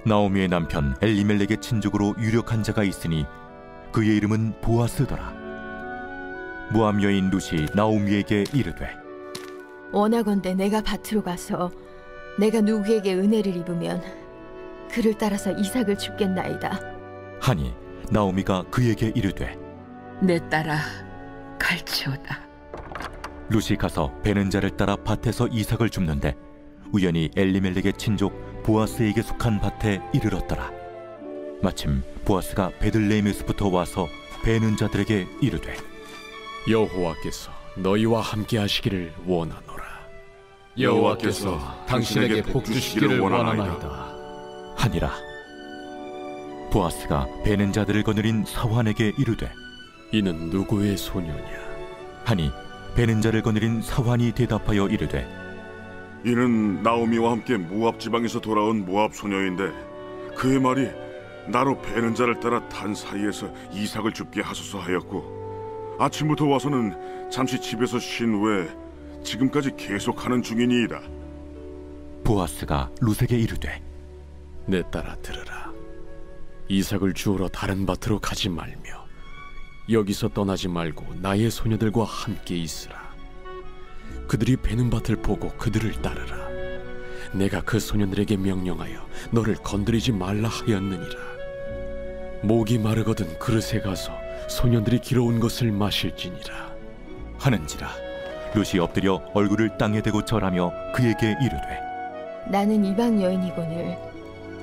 나오미의 남편 엘리멜렉의 친족으로 유력한 자가 있으니 그의 이름은 보아스더라. 모압 여인 룻이 나오미에게 이르되 원하건대 내가 밭으로 가서 내가 누구에게 은혜를 입으면 그를 따라서 이삭을 줍겠나이다 하니 나오미가 그에게 이르되 내 딸아 갈지어다. 룻이 가서 베는 자를 따라 밭에서 이삭을 줍는데 우연히 엘리멜렉의 친족 보아스에게 속한 밭에 이르렀더라. 마침 보아스가 베들레헴에서부터 와서 베는 자들에게 이르되 여호와께서 너희와 함께 하시기를 원하노라. 여호와께서 당신에게 복 주시기를 원하나이다 하니라. 보아스가 베는 자들을 거느린 사환에게 이르되 이는 누구의 소녀냐? 하니 베는 자를 거느린 사환이 대답하여 이르되 이는 나오미와 함께 모압 지방에서 돌아온 모압 소녀인데 그의 말이 나로 베는 자를 따라 단 사이에서 이삭을 줍게 하소서 하였고 아침부터 와서는 잠시 집에서 쉰 후에 지금까지 계속하는 중이니이다. 보아스가 룻에게 이르되 내 딸아 들으라. 이삭을 주우러 다른 밭으로 가지 말며 여기서 떠나지 말고 나의 소녀들과 함께 있으라. 그들이 베는 밭을 보고 그들을 따르라. 내가 그 소년들에게 명령하여 너를 건드리지 말라 하였느니라. 목이 마르거든 그릇에 가서 소년들이 길어온 것을 마실지니라 하는지라. 룻이 엎드려 얼굴을 땅에 대고 절하며 그에게 이르되 나는 이방 여인이거늘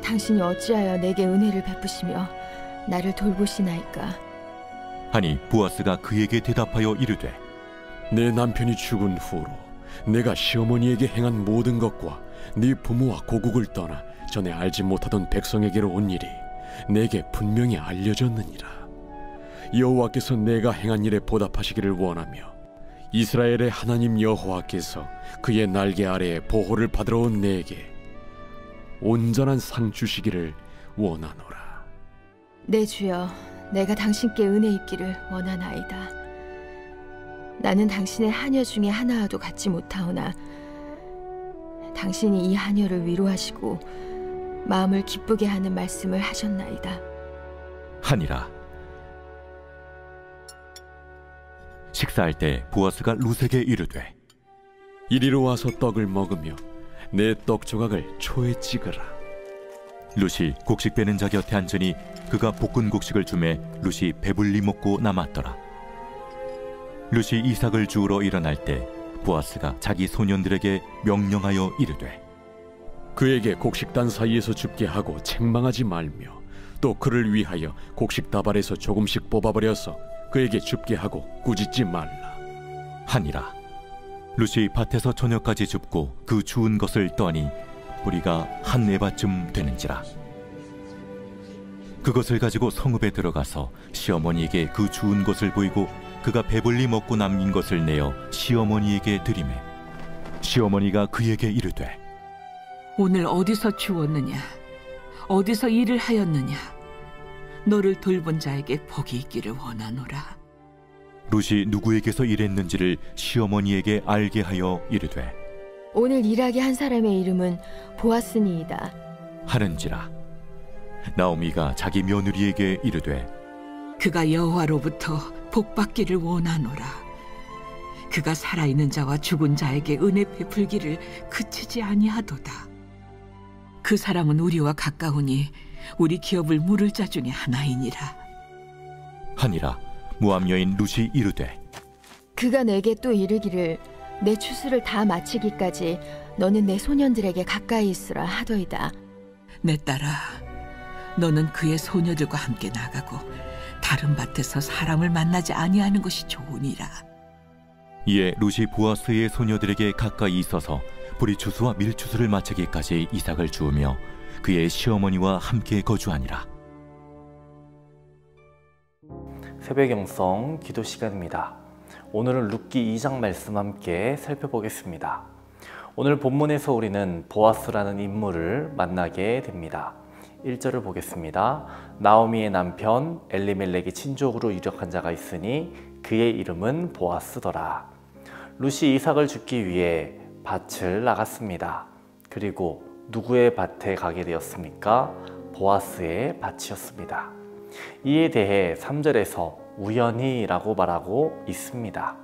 당신이 어찌하여 내게 은혜를 베푸시며 나를 돌보시나이까. 하니 보아스가 그에게 대답하여 이르되 내 남편이 죽은 후로 내가 시어머니에게 행한 모든 것과 네 부모와 고국을 떠나 전에 알지 못하던 백성에게로 온 일이 내게 분명히 알려졌느니라. 여호와께서 내가 행한 일에 보답하시기를 원하며 이스라엘의 하나님 여호와께서 그의 날개 아래에 보호를 받으러 온 내게 온전한 상 주시기를 원하노라. 내 주여, 내가 당신께 은혜 입기를 원하나이다. 나는 당신의 하녀 중에 하나와도 같지 못하오나 당신이 이 하녀를 위로하시고 마음을 기쁘게 하는 말씀을 하셨나이다 하니라. 식사할 때 보아스가 룻에게 이르되 이리로 와서 떡을 먹으며 내 떡 조각을 초에 찍으라. 룻이 곡식 빼는 자 곁에 앉으니 그가 볶은 곡식을 주매 룻이 배불리 먹고 남았더라. 룻이 이삭을 주우러 일어날 때 보아스가 자기 소년들에게 명령하여 이르되 그에게 곡식단 사이에서 줍게 하고 책망하지 말며 또 그를 위하여 곡식 다발에서 조금씩 뽑아버려서 그에게 줍게 하고 꾸짖지 말라 하니라. 룻이 밭에서 저녁까지 줍고 그 주운 것을 떠니 뿌리가 한 에바쯤 되는지라. 그것을 가지고 성읍에 들어가서 시어머니에게 그 주운 것을 보이고 그가 배불리 먹고 남긴 것을 내어 시어머니에게 드리매 시어머니가 그에게 이르되 오늘 어디서 주웠느냐? 어디서 일을 하였느냐? 너를 돌본 자에게 복이 있기를 원하노라. 룻이 누구에게서 일했는지를 시어머니에게 알게 하여 이르되 오늘 일하게 한 사람의 이름은 보아스니이다 하는지라. 나오미가 자기 며느리에게 이르되 그가 여호와로부터 복받기를 원하노라. 그가 살아있는 자와 죽은 자에게 은혜 베풀기를 그치지 아니하도다. 그 사람은 우리와 가까우니 우리 기업을 물을 자 중에 하나이니라 하니라. 모압 여인 룻이 이르되 그가 내게 또 이르기를 내 추수를 다 마치기까지 너는 내 소년들에게 가까이 있으라 하더이다. 내 딸아, 너는 그의 소녀들과 함께 나가고 다른 밭에서 사람을 만나지 아니하는 것이 좋으니라. 이에 룻이 보아스의 소녀들에게 가까이 있어서 보리추수와 밀추수를 마치기까지 이삭을 주우며 그의 시어머니와 함께 거주하니라. 새벽 영성 기도 시간입니다. 오늘은 룻기 2장 말씀 함께 살펴보겠습니다. 오늘 본문에서 우리는 보아스라는 인물을 만나게 됩니다. 1절을 보겠습니다. 나오미의 남편 엘리멜렉의 친족으로 유력한 자가 있으니 그의 이름은 보아스더라. 룻이 이삭을 줍기 위해 밭을 나갔습니다. 그리고 누구의 밭에 가게 되었습니까? 보아스의 밭이었습니다. 이에 대해 3절에서 우연히라고 말하고 있습니다.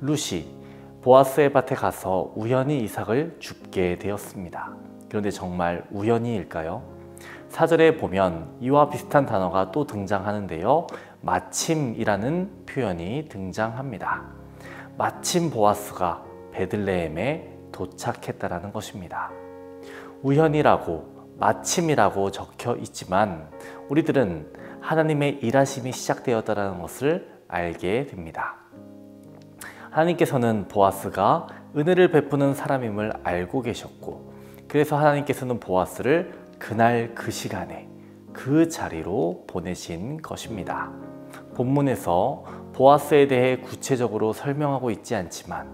룻이 보아스의 밭에 가서 우연히 이삭을 줍게 되었습니다. 그런데 정말 우연히일까요? 4절에 보면 이와 비슷한 단어가 또 등장하는데요. 마침이라는 표현이 등장합니다. 마침 보아스가 베들레헴에 도착했다라는 것입니다. 우연이라고 마침이라고 적혀 있지만 우리들은 하나님의 일하심이 시작되었다는 것을 알게 됩니다. 하나님께서는 보아스가 은혜를 베푸는 사람임을 알고 계셨고, 그래서 하나님께서는 보아스를 그날 그 시간에 그 자리로 보내신 것입니다. 본문에서 보아스에 대해 구체적으로 설명하고 있지 않지만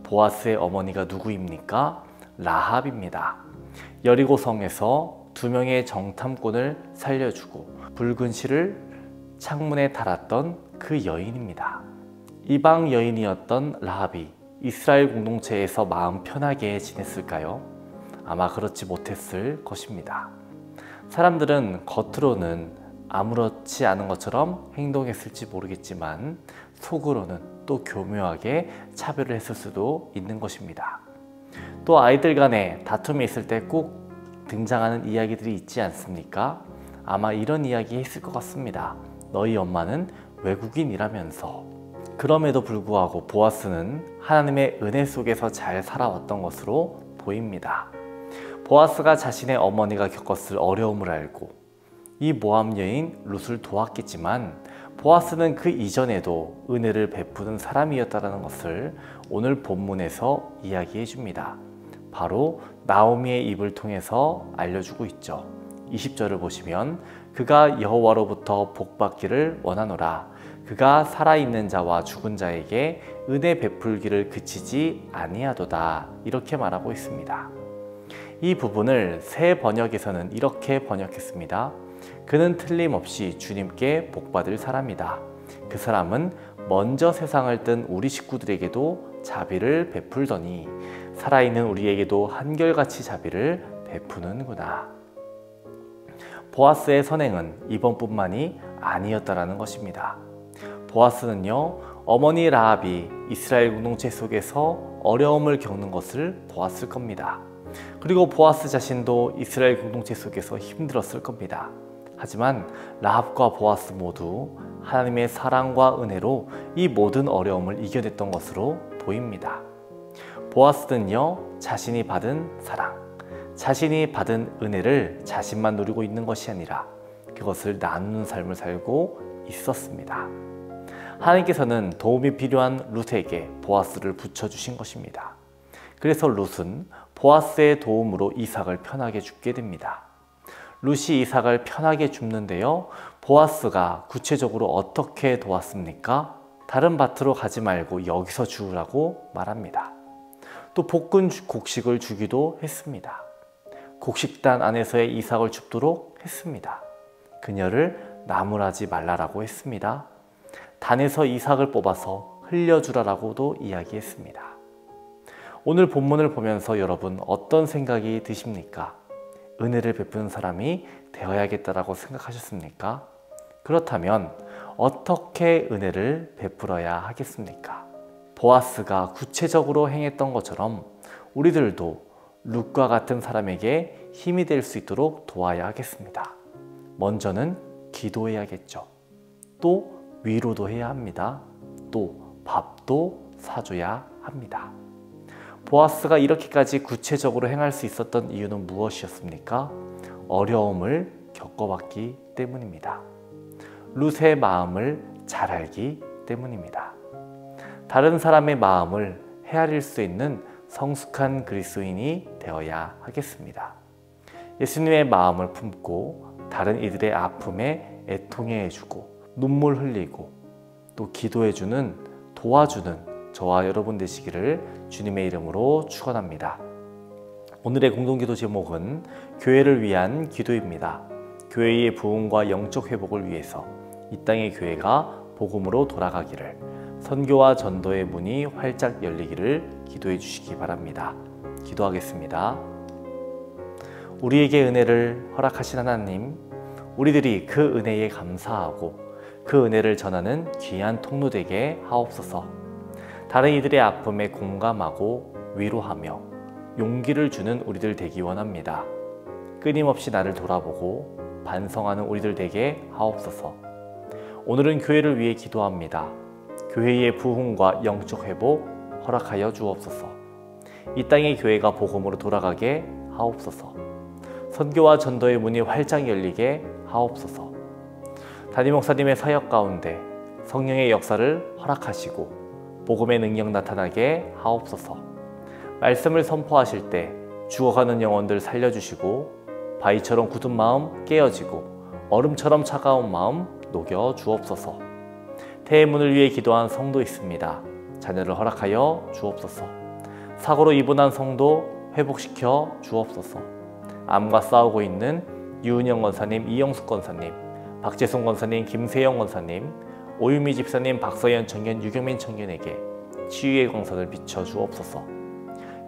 보아스의 어머니가 누구입니까? 라합입니다. 여리고성에서 2명의 정탐꾼을 살려주고 붉은 실을 창문에 달았던 그 여인입니다. 이방 여인이었던 라합이 이스라엘 공동체에서 마음 편하게 지냈을까요? 아마 그렇지 못했을 것입니다. 사람들은 겉으로는 아무렇지 않은 것처럼 행동했을지 모르겠지만 속으로는 또 교묘하게 차별을 했을 수도 있는 것입니다. 또 아이들 간에 다툼이 있을 때 꼭 등장하는 이야기들이 있지 않습니까? 아마 이런 이야기 했을 것 같습니다. 너희 엄마는 외국인이라면서. 그럼에도 불구하고 보아스는 하나님의 은혜 속에서 잘 살아왔던 것으로 보입니다. 보아스가 자신의 어머니가 겪었을 어려움을 알고 이 모함 여인 룻을 도왔겠지만 보아스는 그 이전에도 은혜를 베푸는 사람이었다는 것을 오늘 본문에서 이야기해 줍니다. 바로 나오미의 입을 통해서 알려주고 있죠. 20절을 보시면 그가 여호와로부터 복받기를 원하노라. 그가 살아있는 자와 죽은 자에게 은혜 베풀기를 그치지 아니하도다. 이렇게 말하고 있습니다. 이 부분을 새 번역에서는 이렇게 번역했습니다. 그는 틀림없이 주님께 복받을 사람이다. 그 사람은 먼저 세상을 뜬 우리 식구들에게도 자비를 베풀더니 살아있는 우리에게도 한결같이 자비를 베푸는구나. 보아스의 선행은 이번뿐만이 아니었다라는 것입니다. 보아스는요, 어머니 라합이 이스라엘 공동체 속에서 어려움을 겪는 것을 보았을 겁니다. 그리고 보아스 자신도 이스라엘 공동체 속에서 힘들었을 겁니다. 하지만 라합과 보아스 모두 하나님의 사랑과 은혜로 이 모든 어려움을 이겨냈던 것으로 보입니다. 보아스는요, 자신이 받은 사랑, 자신이 받은 은혜를 자신만 누리고 있는 것이 아니라 그것을 나누는 삶을 살고 있었습니다. 하나님께서는 도움이 필요한 룻에게 보아스를 붙여주신 것입니다. 그래서 룻은 보아스의 도움으로 이삭을 편하게 줍게 됩니다. 룻이 이삭을 편하게 줍는데요, 보아스가 구체적으로 어떻게 도왔습니까? 다른 밭으로 가지 말고 여기서 주우라고 말합니다. 또 볶은 곡식을 주기도 했습니다. 곡식단 안에서의 이삭을 줍도록 했습니다. 그녀를 나무라지 말라라고 했습니다. 단에서 이삭을 뽑아서 흘려주라라고도 이야기했습니다. 오늘 본문을 보면서 여러분 어떤 생각이 드십니까? 은혜를 베푸는 사람이 되어야겠다라고 생각하셨습니까? 그렇다면 어떻게 은혜를 베풀어야 하겠습니까? 보아스가 구체적으로 행했던 것처럼 우리들도 룻과 같은 사람에게 힘이 될 수 있도록 도와야 하겠습니다. 먼저는 기도해야겠죠. 또 위로도 해야 합니다. 또 밥도 사줘야 합니다. 보아스가 이렇게까지 구체적으로 행할 수 있었던 이유는 무엇이었습니까? 어려움을 겪어봤기 때문입니다. 룻의 마음을 잘 알기 때문입니다. 다른 사람의 마음을 헤아릴 수 있는 성숙한 그리스도인이 되어야 하겠습니다. 예수님의 마음을 품고 다른 이들의 아픔에 애통해주고 눈물 흘리고 또 기도해주는, 도와주는 저와 여러분 되시기를 주님의 이름으로 축원합니다. 오늘의 공동기도 제목은 교회를 위한 기도입니다. 교회의 부흥과 영적 회복을 위해서 이 땅의 교회가 복음으로 돌아가기를, 선교와 전도의 문이 활짝 열리기를 기도해 주시기 바랍니다. 기도하겠습니다. 우리에게 은혜를 허락하신 하나님, 우리들이 그 은혜에 감사하고 그 은혜를 전하는 귀한 통로 되게 하옵소서. 다른 이들의 아픔에 공감하고 위로하며 용기를 주는 우리들 되기 원합니다. 끊임없이 나를 돌아보고 반성하는 우리들 되게 하옵소서. 오늘은 교회를 위해 기도합니다. 교회의 부흥과 영적 회복 허락하여 주옵소서. 이 땅의 교회가 복음으로 돌아가게 하옵소서. 선교와 전도의 문이 활짝 열리게 하옵소서. 담임 목사님의 사역 가운데 성령의 역사를 허락하시고 복음의 능력 나타나게 하옵소서. 말씀을 선포하실 때 죽어가는 영혼들 살려주시고 바위처럼 굳은 마음 깨어지고 얼음처럼 차가운 마음 녹여 주옵소서. 태의 문을 위해 기도한 성도 있습니다. 자녀를 허락하여 주옵소서. 사고로 입원한 성도 회복시켜 주옵소서. 암과 싸우고 있는 유은영 권사님, 이영숙 권사님, 박재순 권사님, 김세영 권사님, 오유미 집사님, 박서연 청년, 유경민 청년에게 치유의 광선을 비춰 주옵소서.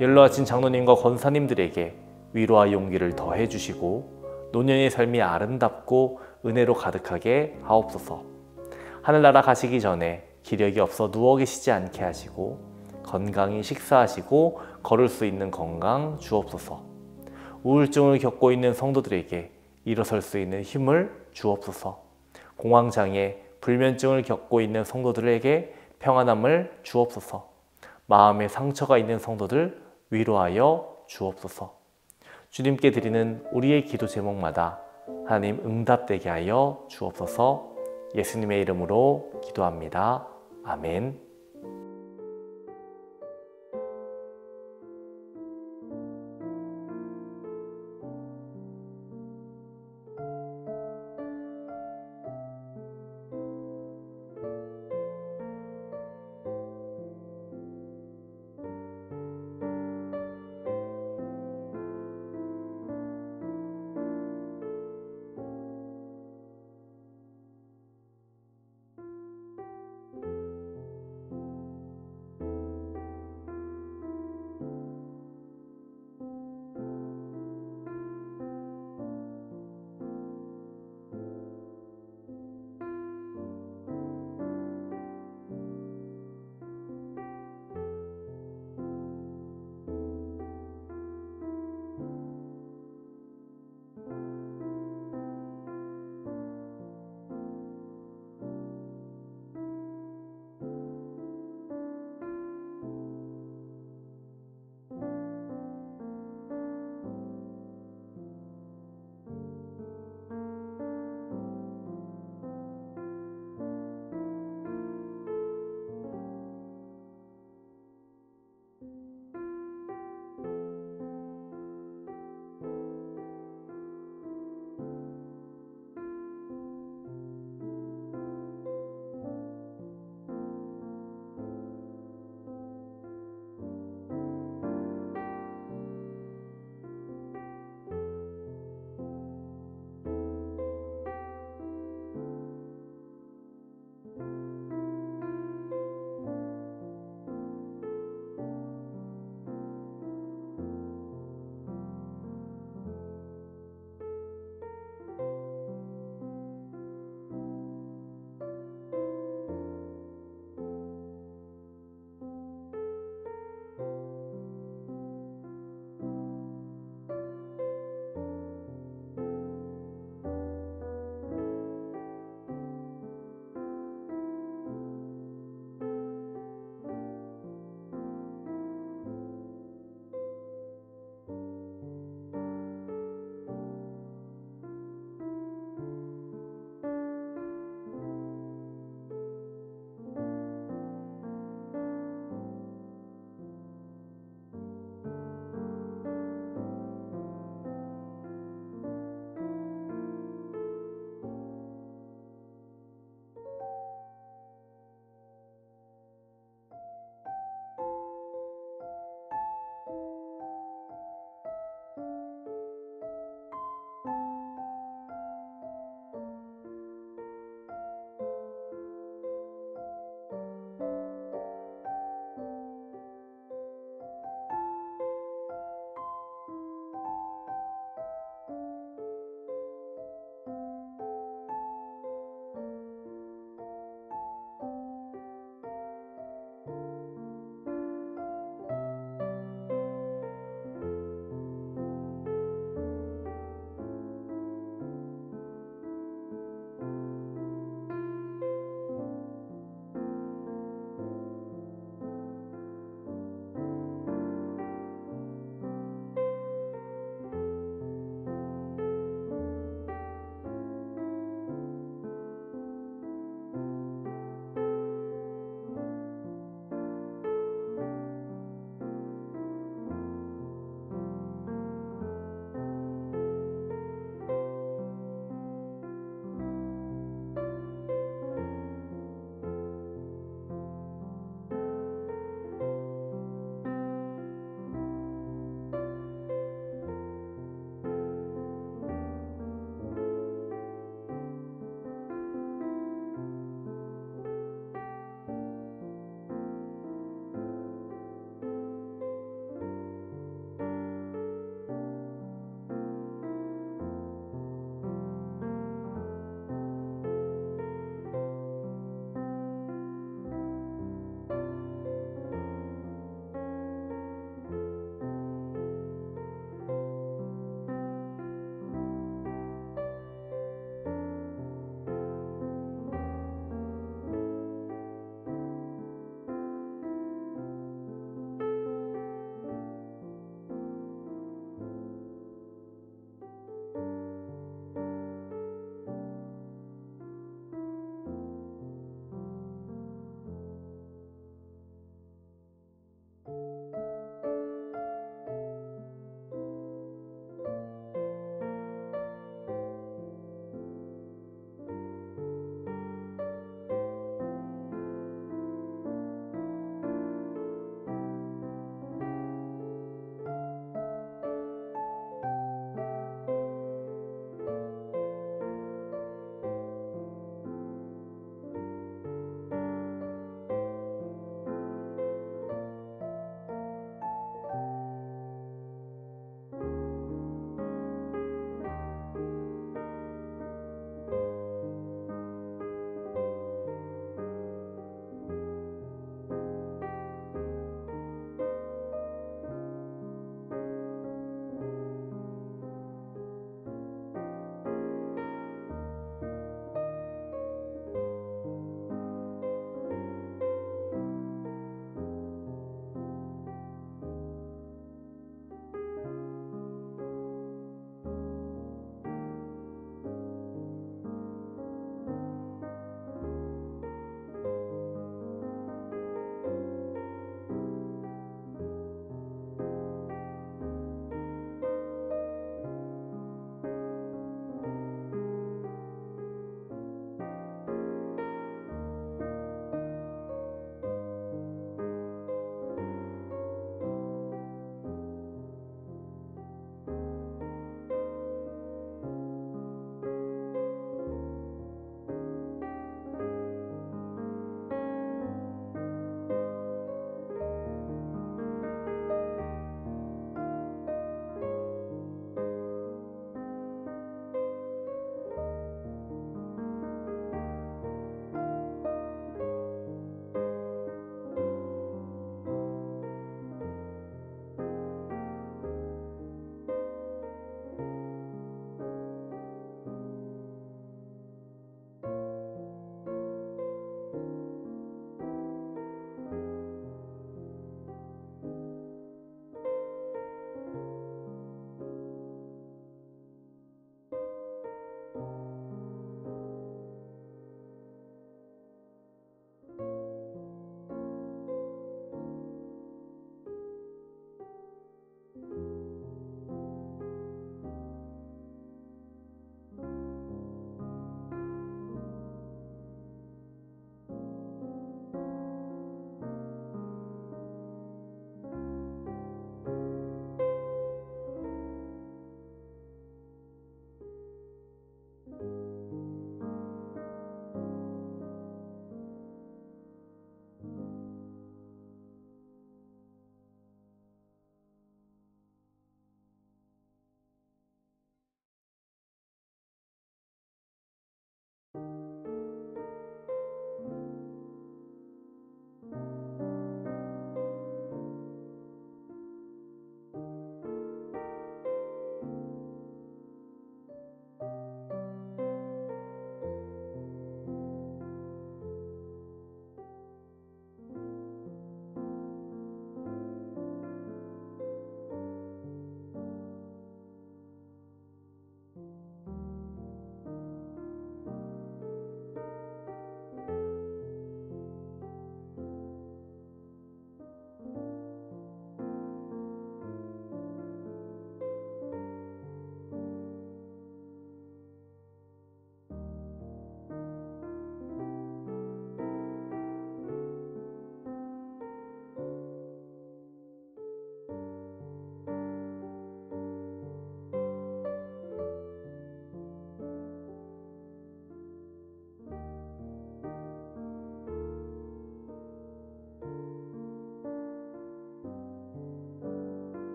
연로하신 장로님과 권사님들에게 위로와 용기를 더해 주시고 노년의 삶이 아름답고 은혜로 가득하게 하옵소서. 하늘나라 가시기 전에 기력이 없어 누워 계시지 않게 하시고 건강히 식사하시고 걸을 수 있는 건강 주옵소서. 우울증을 겪고 있는 성도들에게 일어설 수 있는 힘을 주옵소서. 공황장애, 불면증을 겪고 있는 성도들에게 평안함을 주옵소서. 마음에 상처가 있는 성도들 위로하여 주옵소서. 주님께 드리는 우리의 기도 제목마다 하나님 응답되게 하여 주옵소서. 예수님의 이름으로 기도합니다. 아멘.